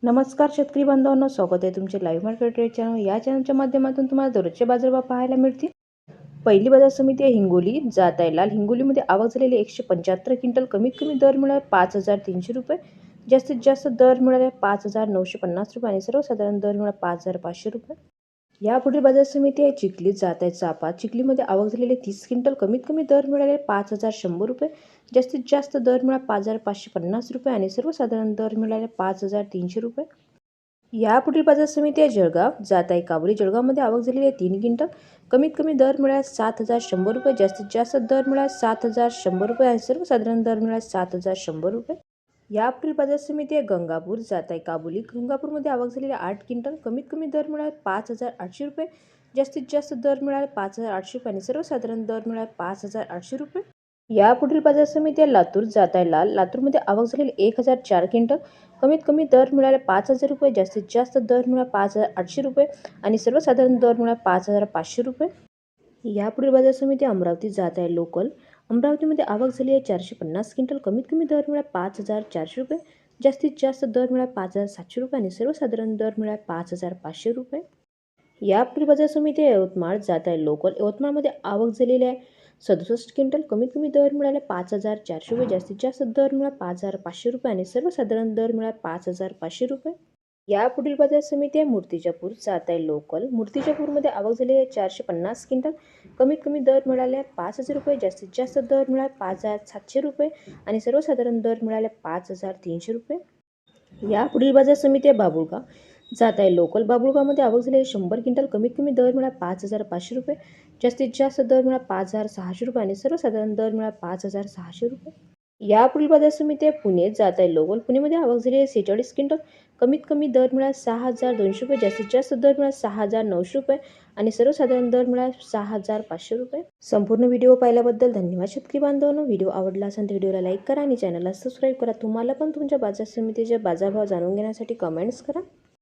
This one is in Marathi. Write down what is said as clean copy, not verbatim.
नमस्कार शेतकरी बांधवांनो, स्वागत आहे तुमचे लाईव्ह मार्केट ट्रेड चॅनल। या चॅनलच्या माध्यमातून तुम्हाला दररोजचे बाजारभाव पाहायला मिळतील। पहिली बाजार समिती आहे हिंगोली, जात आहे लाल। हिंगोलीमध्ये आवक झालेली 175 क्विंटल। कमीत कमी दर मिळाला 5300 रुपये, जास्तीत जास्त दर मिळाले 5950 रुपये आणि सर्वसाधारण दर मिळाला 5500 रुपये। यापुढील बाजार समिती आहे चिखली, जात आहे चापा। चिखलीमध्ये आवक झालेली 30 क्विंटल। कमीत कमी दर मिळाले 5100 रुपये, जास्तीत जास्त दर मिळाला 5550 रुपये आणि सर्वसाधारण दर मिळाले 5300 रुपये। यापुढील बाजार समिती आहे जळगाव, जात आहे काबुली। जळगावमध्ये आवक झालेली आहे 3 क्विंटल। कमीत कमी दर मिळाला 7100 रुपये, जास्तीत जास्त दर मिळाला 7100 रुपये आणि सर्वसाधारण दर मिळाला 7100 रुपये। यापुढील बाजार समिती आहे गंगापूर, जात आहे काबुली। गंगापूरमध्ये आवक झालेली 8 क्विंटल। कमीत कमी दर मिळाला 5800 रुपये, जास्तीत जास्त दर मिळाला 5800 रुपये आणि सर्वसाधारण दर मिळाला 5800 रुपये। यापुढील बाजार समिती आहे लातूर, जात आहे लाल। लातूरमध्ये आवक झालेली 1004 क्विंटल। कमीत कमी दर मिळाले 5000 रुपये, जास्तीत जास्त दर मिळाला 5800 रुपये आणि सर्वसाधारण दर मिळाला 5500 रुपये। यापुढील बाजार समिती अमरावती, जात आहे लोकल। अमरावतीमध्ये आवक झाली आहे 450 क्विंटल। कमीत कमी दर मिळाला 5400 रुपये, जास्तीत जास्त दर मिळाला 5700 रुपये आणि सर्वसाधारण दर मिळाला 5500 रुपये। यापुढील बाजार समिती आहे यवतमाळ, जात आहे लोकल। यवतमाळमध्ये आवक झालेली आहे 67 क्विंटल। कमीत कमी दर मिळाले 5400 रुपये, जास्तीत जास्त दर मिळाला 5500 रुपये आणि सर्वसाधारण दर मिळाला 5500 रुपये। यापुढील बाजार समिती आहे मूर्तिजापूर, जात आहे लोकल। मूर्तिजापूरमध्ये आवक झाली आहे 450 क्विंटल। कमीत कमी दर मिळाले 5000 रुपये, जास्तीत जास्त दर मिळाला 5700 रुपये आणि सर्वसाधारण दर मिळाले 5300 रुपये। यापुढील बाजार समिती आहे बाबुळगाव, जात आहे लोकल। बाबुळगावमध्ये आवक झाली आहे 100 क्विंटल। कमीत कमी दर मिळाला 5500 रुपये, जास्तीत जास्त दर मिळाला 5600 रुपये आणि सर्वसाधारण दर मिळाला 5600 रुपये। यापुढील बाजार समिती आहे पुणे, जात आहे लोकल। पुणेमध्ये आवक झाली आहे 46 क्विंटल। कमीत कमी दर मिळाला 6200 रुपये, जास्तीत जास्त दर मिळाला 6900 रुपये आणि सर्वसाधारण दर मिळाला 6500 रुपये। संपूर्ण व्हिडिओ पाहिल्याबद्दल धन्यवाद शेतकरी बांधवांनो। व्हिडिओ आवडला असेल तर व्हिडिओला लाईक करा आणि चॅनलला सबस्क्राईब करा। तुम्हाला पण तुमच्या बाजार समितीचे बाजारभाव जाणून घेण्यासाठी कमेंट्स करा।